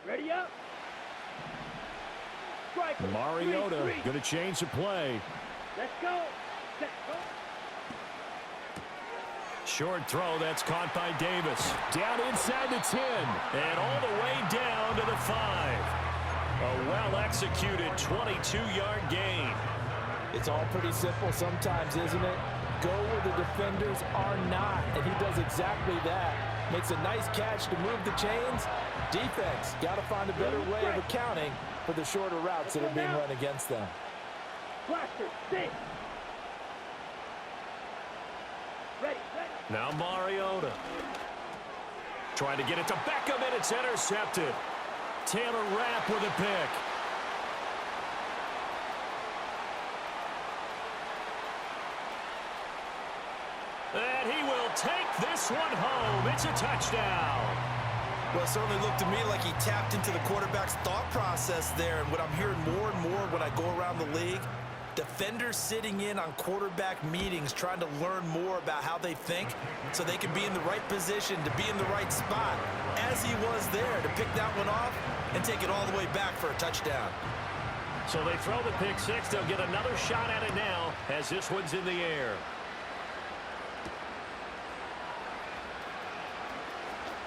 Ready up. Striker. Mariota going to change the play. Let's go. Set, go. Short throw, that's caught by Davis. Down inside the 10, and all the way down to the 5. A well-executed 22-yard gain. It's all pretty simple sometimes, isn't it? Go where the defenders are not, and he does exactly that. Makes a nice catch to move the chains. Defense, got to find a better way of accounting for the shorter routes that are being run against them. Blaster, stay. Ready, ready. Now Mariota. Trying to get it to Beckham, and it's intercepted. Taylor Rapp with a pick. And he will take this one home. It's a touchdown. Well, it certainly looked to me like he tapped into the quarterback's thought process there. And what I'm hearing more and more when I go around the league, defenders sitting in on quarterback meetings trying to learn more about how they think so they can be in the right position to be in the right spot, as he was there to pick that one off and take it all the way back for a touchdown. So they throw the pick six. They'll get another shot at it now as this one's in the air.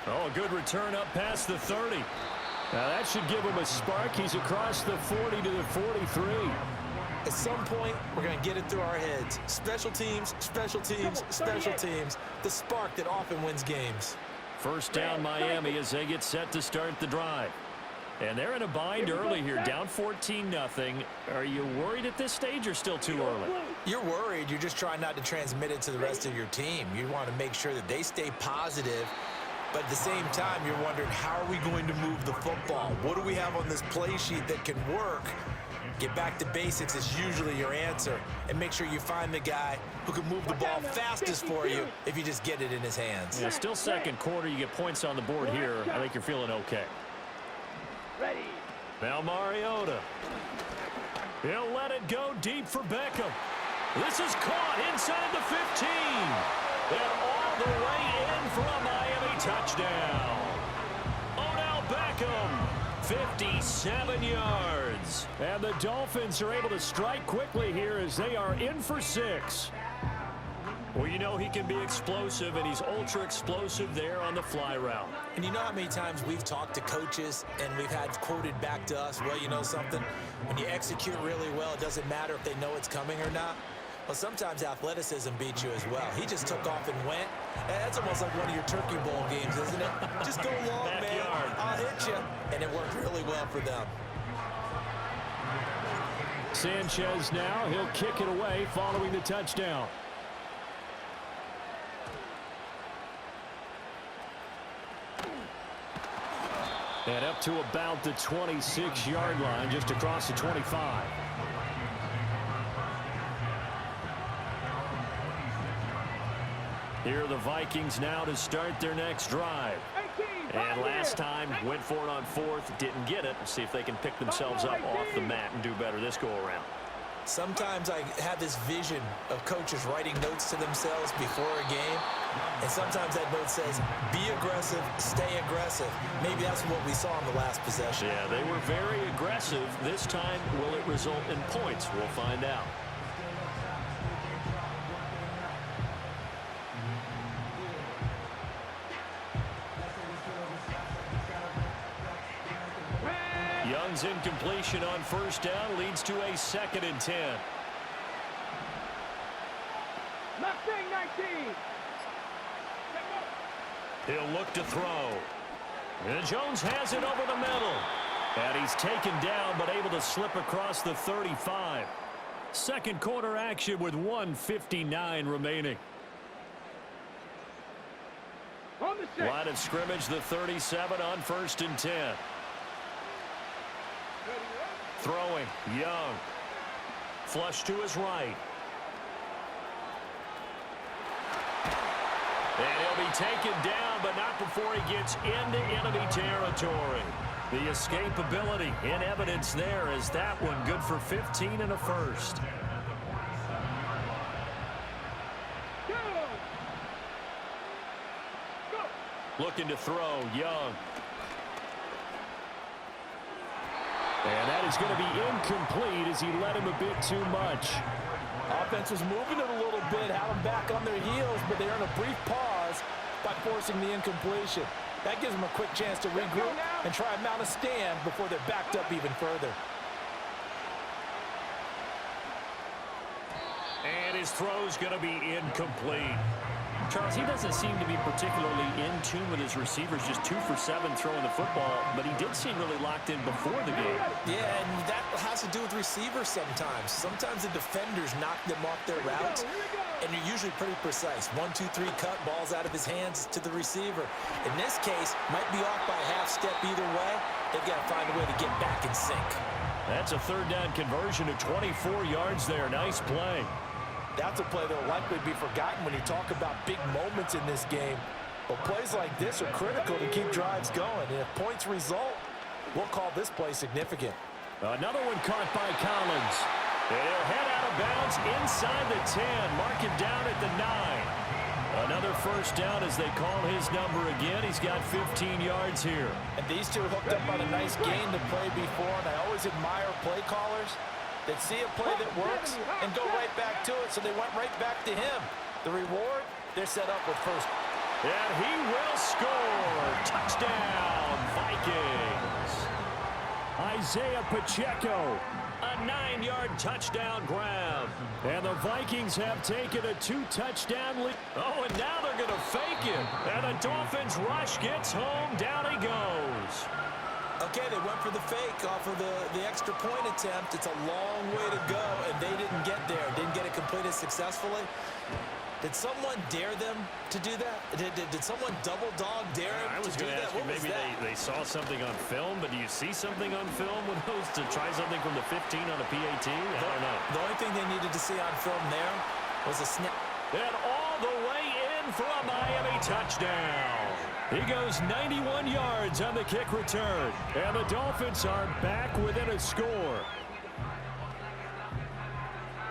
Oh, a good return up past the 30. Now that should give him a spark. He's across the 40 to the 43. At some point, we're going to get it through our heads. Special teams, special teams, special teams. The spark that often wins games. First down Miami as they get set to start the drive. And they're in a bind early here, down 14-0. Are you worried at this stage or still too early? You're worried. You're just trying not to transmit it to the rest of your team. You want to make sure that they stay positive. But at the same time, you're wondering, how are we going to move the football? What do we have on this play sheet that can work? Get back to basics is usually your answer. And make sure you find the guy who can move the ball fastest for you if you just get it in his hands. Yeah, still second quarter. You get points on the board here. I think you're feeling okay. Ready. Now Mariota. He'll let it go deep for Beckham. This is caught inside the 15. And all the way in for a Miami touchdown. Odell Beckham, 57 yards. And the Dolphins are able to strike quickly here as they are in for 6. Well, you know he can be explosive, and he's ultra explosive there on the fly route. And you know how many times we've talked to coaches and we've had quoted back to us, well, you know something? When you execute really well, it doesn't matter if they know it's coming or not. Well, sometimes athleticism beats you as well. He just took off and went. That's almost like one of your Turkey Bowl games, isn't it? Just go long, man. I'll hit you. And it worked really well for them. Sanchez now. He'll kick it away following the touchdown. And up to about the 26-yard line, just across the 25. Here are the Vikings now to start their next drive. And last time, went for it on fourth, didn't get it. See if they can pick themselves up off the mat and do better this go-around. Sometimes I have this vision of coaches writing notes to themselves before a game. And sometimes that note says, be aggressive, stay aggressive. Maybe that's what we saw in the last possession. Yeah, they were very aggressive. This time, will it result in points? We'll find out. Young's incompletion on first down leads to a 2nd and 10. Mustang 19. He'll look to throw. And Jones has it over the middle. And he's taken down but able to slip across the 35. Second quarter action with 1:59 remaining. On the set. Line of scrimmage, the 37 on 1st and 10. Throwing, Young. Flush to his right. And he'll be taken down, but not before he gets into enemy territory. The escapability in evidence there as that one good for 15 and a first. Go. Looking to throw, Young. And that is going to be incomplete as he led him a bit too much. Offense was moving it a little bit, had them back on their heels, but they earned a brief pause by forcing the incompletion. That gives them a quick chance to regroup and try and mount a stand before they're backed up even further. And his throw's going to be incomplete. Charles, he doesn't seem to be particularly in tune with his receivers, just 2 for 7 throwing the football, but he did seem really locked in before the game. Yeah, and that has to do with receivers sometimes. Sometimes the defenders knock them off their routes, and you're usually pretty precise. 1, 2, 3 cut, balls out of his hands to the receiver. In this case, might be off by a half step either way. They've got to find a way to get back in sync. That's a third down conversion of 24 yards there. Nice play. That's a play that will likely be forgotten when you talk about big moments in this game. But plays like this are critical to keep drives going. And if points result, we'll call this play significant. Another one caught by Collins. And he'll head out of bounds inside the 10. Mark it down at the 9. Another first down as they call his number again. He's got 15 yards here. And these two hooked up on a nice gain to play before. And I always admire play callers. They see a play that works and go right back to it, so they went right back to him. The reward, they're set up with first. And he will score. Touchdown, Vikings. Isaiah Pacheco, a 9-yard touchdown grab. And the Vikings have taken a 2-touchdown lead. Oh, and now they're going to fake it. And the Dolphins rush gets home. Down he goes. Okay, they went for the fake off of the extra point attempt. It's a long way to go, and they didn't get there. Didn't get it completed successfully. Did someone dare them to do that? Did someone double dog dare them to do that? I was going to ask you, maybe they saw something on film, but do you see something on film with those to try something from the 15 on a PAT? I don't know. The only thing they needed to see on film there was a snap. And all the way in for a Miami touchdown. He goes 91 yards on the kick return. And the Dolphins are back within a score.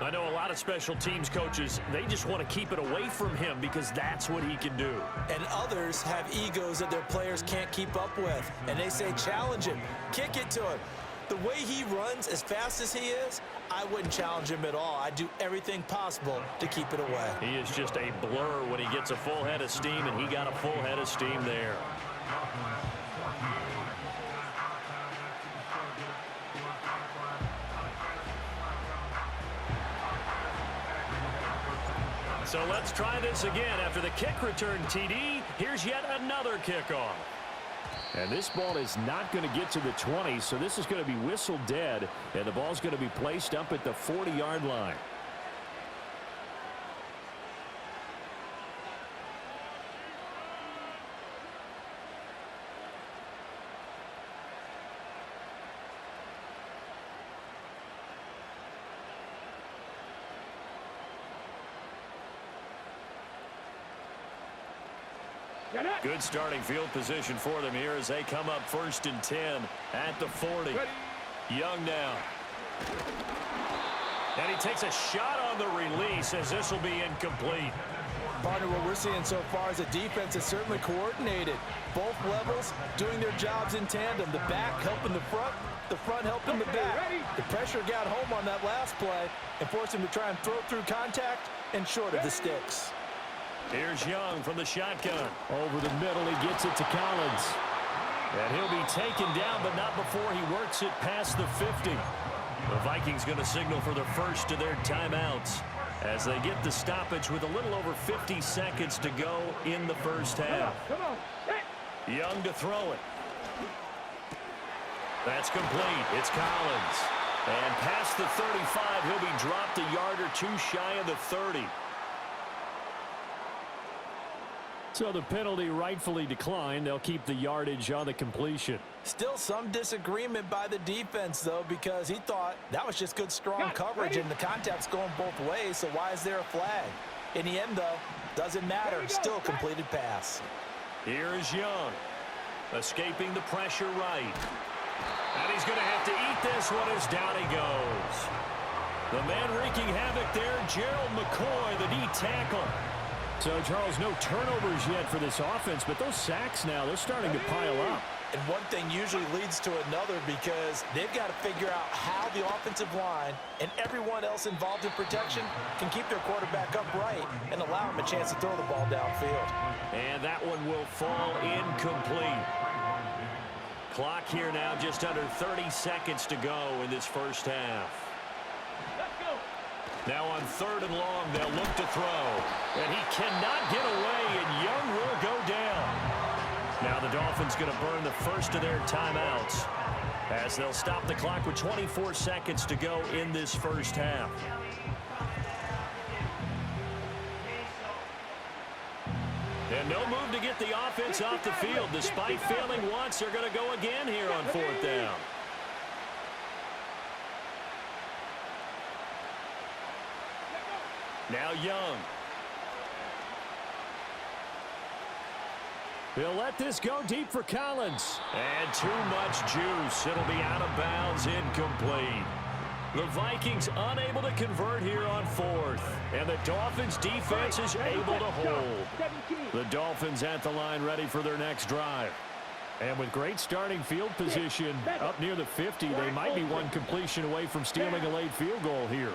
I know a lot of special teams coaches, they just want to keep it away from him because that's what he can do. And others have egos that their players can't keep up with. And they say, challenge him, kick it to him. The way he runs, as fast as he is, I wouldn't challenge him at all. I'd do everything possible to keep it away. He is just a blur when he gets a full head of steam, and he got a full head of steam there. So let's try this again. After the kick return TD, here's yet another kickoff. And this ball is not going to get to the 20, so this is going to be whistled dead, and the ball's going to be placed up at the 40-yard line. Good starting field position for them here as they come up 1st and 10 at the 40. Young now. And he takes a shot on the release as this will be incomplete. Partner, what we're seeing so far is a defense that's certainly coordinated. Both levels doing their jobs in tandem. The back helping the front helping the back. The pressure got home on that last play and forced him to try and throw through contact and short of the sticks. Here's Young from the shotgun. Over the middle, he gets it to Collins. And he'll be taken down, but not before he works it past the 50. The Vikings going to signal for the first of their timeouts as they get the stoppage with a little over 50 seconds to go in the first half. Young to throw it. That's complete. It's Collins. And past the 35, he'll be dropped a yard or two shy of the 30. So the penalty rightfully declined. They'll keep the yardage on the completion. Still some disagreement by the defense, though, because he thought that was just good, strong coverage, and the contact's going both ways, so why is there a flag? In the end, though, doesn't matter. Still completed pass. Here is Young, escaping the pressure right. And he's going to have to eat this one as down he goes. The man wreaking havoc there, Gerald McCoy, the D tackle. So, Charles, no turnovers yet for this offense, but those sacks now, they're starting to pile up. And one thing usually leads to another because they've got to figure out how the offensive line and everyone else involved in protection can keep their quarterback upright and allow him a chance to throw the ball downfield. And that one will fall incomplete. Clock here now just under 30 seconds to go in this first half. Let's go. Now on 3rd and long, they'll look to throw. And he cannot get away, and Young will go down. Now the Dolphins going to burn the first of their timeouts as they'll stop the clock with 24 seconds to go in this first half. And no move to get the offense off the field. Despite failing once, they're going to go again here on 4th down. Now Young. He'll let this go deep for Collins. And too much juice. It'll be out of bounds, incomplete. The Vikings unable to convert here on 4th. And the Dolphins defense is able to hold. The Dolphins at the line ready for their next drive. And with great starting field position up near the 50, they might be one completion away from stealing a late field goal here.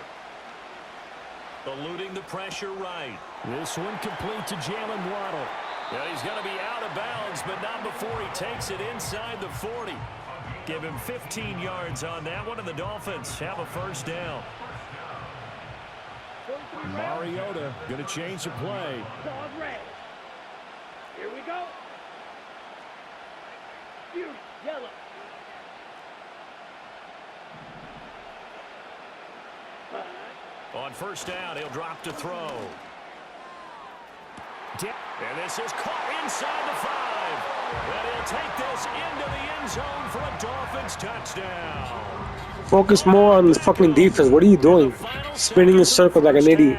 Eluding the pressure right. This one complete to Jalen Waddle. Yeah, he's going to be out of bounds, but not before he takes it inside the 40. Give him 15 yards on that one, and the Dolphins have a first down. Mariota going to change the play. Dog red. Here we go. Huge yellow. On first down, he'll drop to throw. And this is caught inside the 5. And he'll take this into the end zone for a Dolphins touchdown. Focus more on the fucking defense. What are you doing? Spinning in circles like an idiot.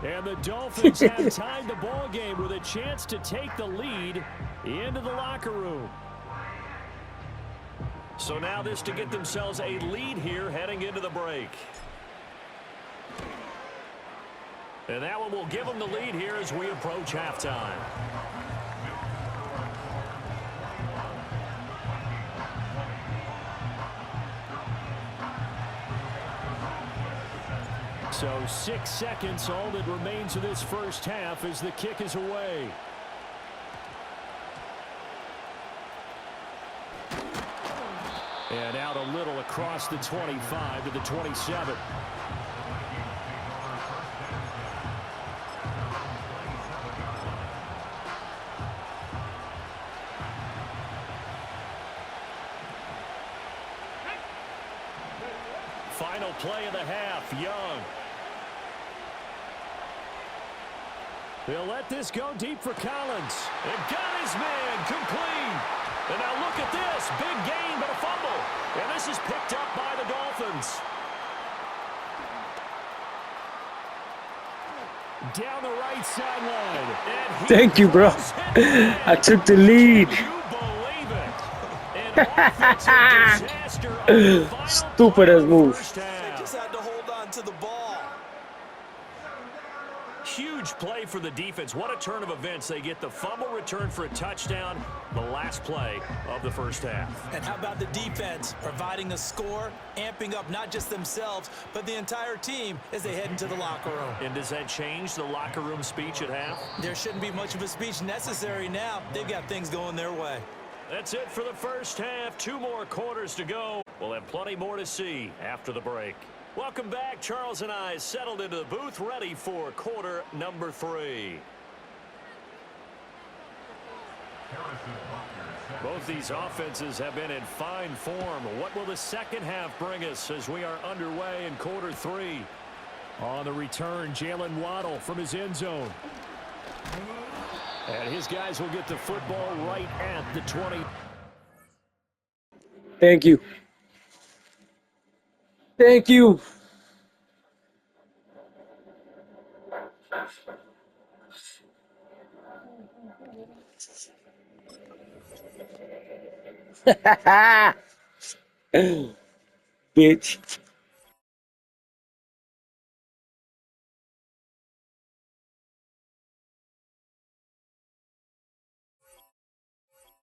And the Dolphins have tied the ball game with a chance to take the lead into the locker room. So now this to get themselves a lead here heading into the break. And that one will give them the lead here as we approach halftime. So 6 seconds, all that remains of this first half as the kick is away. And out a little across the 25 to the 27. Final play of the half, Young. He'll let this go deep for Collins. And got his man complete. And now look at this. Big gain, but a fumble. And this is picked up by the Dolphins. Down the right sideline. Thank you, bro. I took the lead. Stupid as move. They just had to hold on to the ball. Huge play for the defense. What a turn of events. They get the fumble return for a touchdown, the last play of the first half. And how about the defense providing a score, amping up not just themselves, but the entire team as they head into the locker room. And does that change the locker room speech at half? There shouldn't be much of a speech necessary now. They've got things going their way. That's it for the first half. 2 more quarters to go. We'll have plenty more to see after the break. Welcome back. Charles and I settled into the booth, ready for quarter number 3. Both these offenses have been in fine form. What will the second half bring us as we are underway in quarter 3? On the return, Jalen Waddle from his end zone. And his guys will get the football right at the 20. Thank you. Thank you. Bitch.